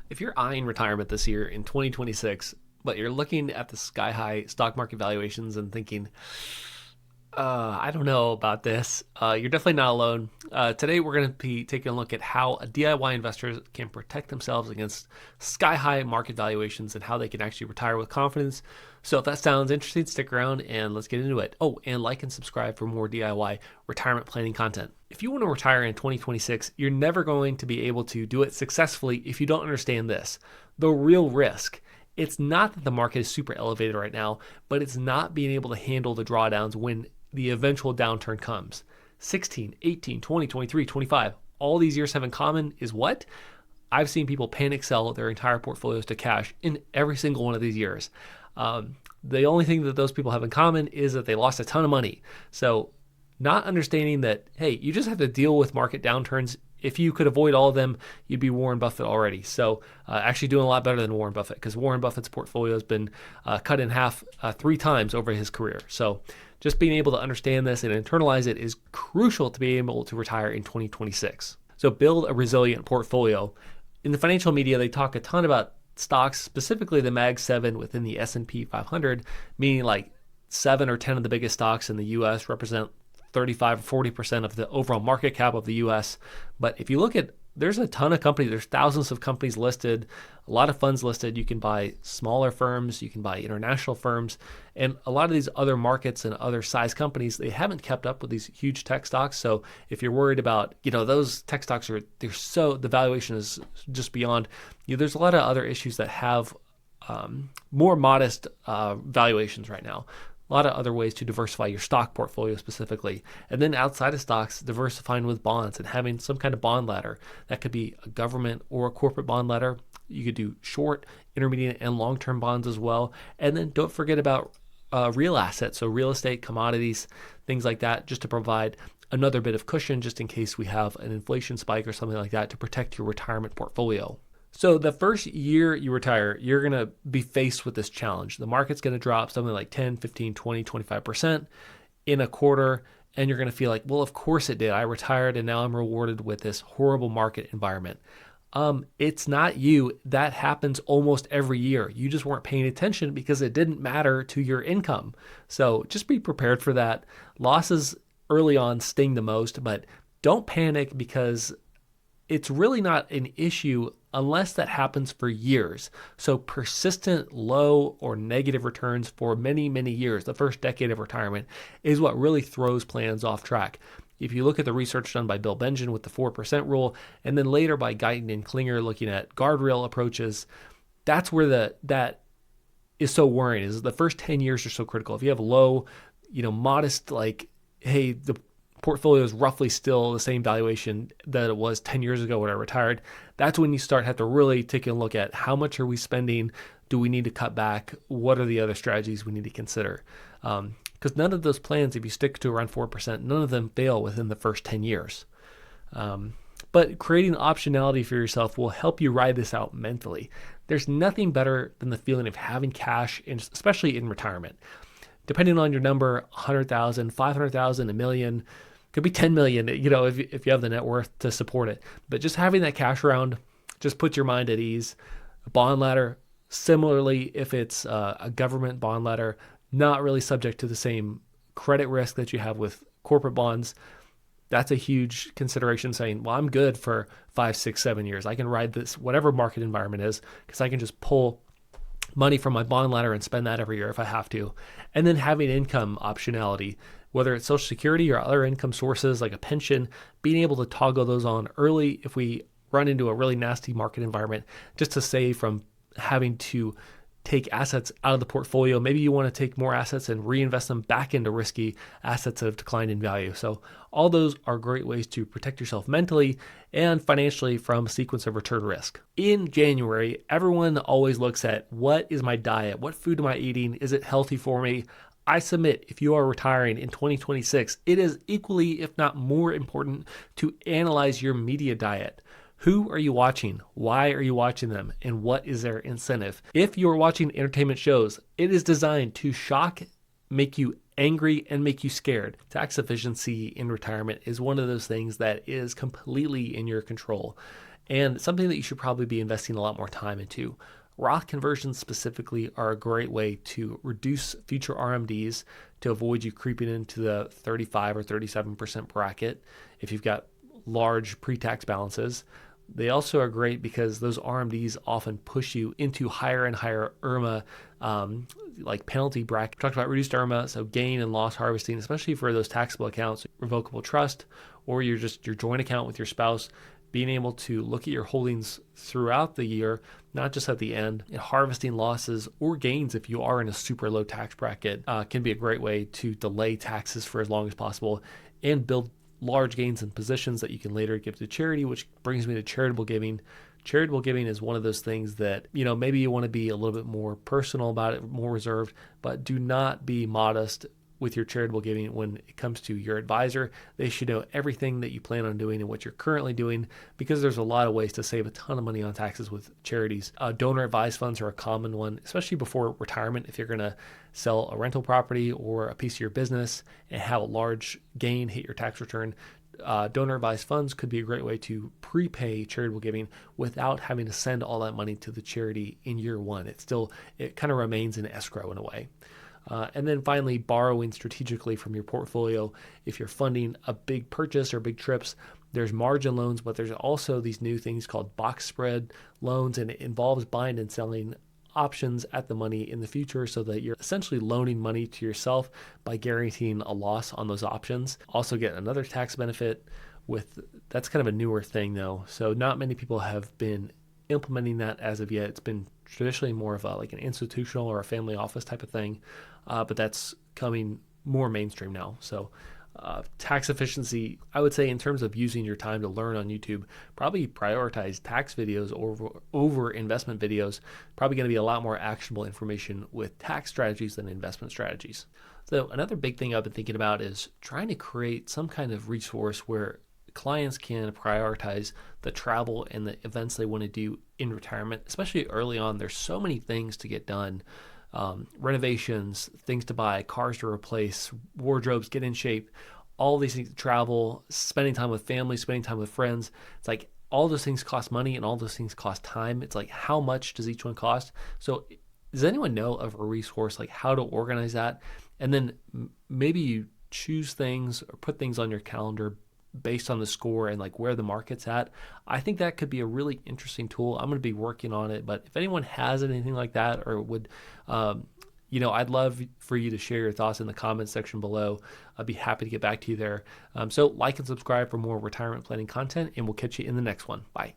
If you're eyeing retirement this year in 2026, but you're looking at the sky high stock market valuations and thinking, I don't know about this, you're definitely not alone. Today, we're going to be taking a look at how DIY investors can protect themselves against sky high market valuations and how they can actually retire with confidence. So, if that sounds interesting, stick around and let's get into it. Oh, and like and subscribe for more DIY retirement planning content. If you want to retire in 2026, you're never going to be able to do it successfully if you don't understand this. The real risk. It's not that the market is super elevated right now, but it's not being able to handle the drawdowns when the eventual downturn comes. 16, 18, 20, 23, 25. All these years have in common is what? I've seen people panic sell their entire portfolios to cash in every single one of these years. The only thing that those people have in common is that they lost a ton of money. So not understanding that, hey, you just have to deal with market downturns. If you could avoid all of them, you'd be Warren Buffett already. So actually doing a lot better than Warren Buffett, because Warren Buffett's portfolio has been cut in half 3 times over his career. So just being able to understand this and internalize it is crucial to be able to retire in 2026. So build a resilient portfolio. In the financial media, they talk a ton about stocks, specifically the Mag 7 within the S&P 500, meaning like 7 or 10 of the biggest stocks in the US represent 35 or 40% of the overall market cap of the US. But if you look at, there's a ton of companies, there's thousands of companies listed, a lot of funds listed. You can buy smaller firms, you can buy international firms, and a lot of these other markets and other size companies, they haven't kept up with these huge tech stocks. So if you're worried about, those tech stocks the valuation is just beyond, there's a lot of other issues that have more modest valuations right now. A lot of other ways to diversify your stock portfolio specifically. And then outside of stocks, diversifying with bonds and having some kind of bond ladder. That could be a government or a corporate bond ladder. You could do short, intermediate, and long-term bonds as well. And then don't forget about real assets, so real estate, commodities, things like that, just to provide another bit of cushion just in case we have an inflation spike or something like that to protect your retirement portfolio. So the first year you retire, you're going to be faced with this challenge. The market's going to drop something like 10, 15, 20, 25% in a quarter. And you're going to feel like, well, of course it did. I retired and now I'm rewarded with this horrible market environment. It's not you. That happens almost every year. You just weren't paying attention because it didn't matter to your income. So just be prepared for that. Losses early on sting the most, but don't panic because it's really not an issue unless that happens for years. So persistent low or negative returns for many, many years, the first decade of retirement, is what really throws plans off track. If you look at the research done by Bill Benjamin with the 4% rule, and then later by Guyton and Klinger looking at guardrail approaches, that's where that is so worrying, is the first 10 years are so critical. If you have low, modest, like, hey, the portfolio is roughly still the same valuation that it was 10 years ago when I retired, that's when you have to really take a look at how much are we spending? Do we need to cut back? What are the other strategies we need to consider? Because none of those plans, if you stick to around 4%, none of them fail within the first 10 years. But creating optionality for yourself will help you ride this out mentally. There's nothing better than the feeling of having cash, especially in retirement. Depending on your number, 100,000, 500,000, a million, could be 10 million, if you have the net worth to support it. But just having that cash around just puts your mind at ease. A bond ladder, similarly, if it's a government bond ladder, not really subject to the same credit risk that you have with corporate bonds. That's a huge consideration, saying, well, I'm good for 5, 6, 7 years. I can ride this, whatever market environment is, because I can just pull money from my bond ladder and spend that every year if I have to. And then having income optionality, whether it's Social Security or other income sources like a pension, being able to toggle those on early if we run into a really nasty market environment, just to save from having to take assets out of the portfolio. Maybe you want to take more assets and reinvest them back into risky assets that have declined in value. So all those are great ways to protect yourself mentally and financially from a sequence of return risk. In January, everyone always looks at, what is my diet? What food am I eating? Is it healthy for me? I submit, if you are retiring in 2026, it is equally, if not more important, to analyze your media diet. Who are you watching? Why are you watching them? And what is their incentive? If you are watching entertainment shows, it is designed to shock, make you angry, and make you scared. Tax efficiency in retirement is one of those things that is completely in your control. and something that you should probably be investing a lot more time into. Roth conversions specifically are a great way to reduce future RMDs to avoid you creeping into the 35 or 37% bracket if you've got large pre-tax balances. They also are great because those RMDs often push you into higher and higher IRMA, like penalty bracket. We talked about reduced IRMA, so gain and loss harvesting, especially for those taxable accounts, revocable trust, or your joint account with your spouse. Being able to look at your holdings throughout the year, not just at the end, and harvesting losses or gains if you are in a super low tax bracket can be a great way to delay taxes for as long as possible and build large gains in positions that you can later give to charity, which brings me to charitable giving. Charitable giving is one of those things that, maybe you want to be a little bit more personal about it, more reserved, but do not be modest with your charitable giving when it comes to your advisor. They should know everything that you plan on doing and what you're currently doing, because there's a lot of ways to save a ton of money on taxes with charities. Donor advised funds are a common one, especially before retirement. If you're going to sell a rental property or a piece of your business and have a large gain hit your tax return, donor advised funds could be a great way to prepay charitable giving without having to send all that money to the charity in year one. It kind of remains in escrow in a way. And then finally, borrowing strategically from your portfolio. If you're funding a big purchase or big trips, there's margin loans, but there's also these new things called box spread loans, and it involves buying and selling options at the money in the future so that you're essentially loaning money to yourself by guaranteeing a loss on those options. Also get another tax benefit that's kind of a newer thing though. So not many people have been implementing that as of yet. It's been traditionally more of like an institutional or a family office type of thing, but that's coming more mainstream now. So tax efficiency, I would say in terms of using your time to learn on YouTube, probably prioritize tax videos over investment videos. Probably going to be a lot more actionable information with tax strategies than investment strategies. So another big thing I've been thinking about is trying to create some kind of resource where clients can prioritize the travel and the events they want to do in retirement, especially early on. There's so many things to get done. Renovations, things to buy, cars to replace, wardrobes, get in shape, all these things, travel, spending time with family, spending time with friends. It's like all those things cost money and all those things cost time. It's like, how much does each one cost? So does anyone know of a resource like how to organize that? And then maybe you choose things or put things on your calendar based on the score and like where the market's at. I think that could be a really interesting tool. I'm going to be working on it, but if anyone has anything like that or would, I'd love for you to share your thoughts in the comments section below. I'd be happy to get back to you there. So like and subscribe for more retirement planning content, and we'll catch you in the next one. Bye.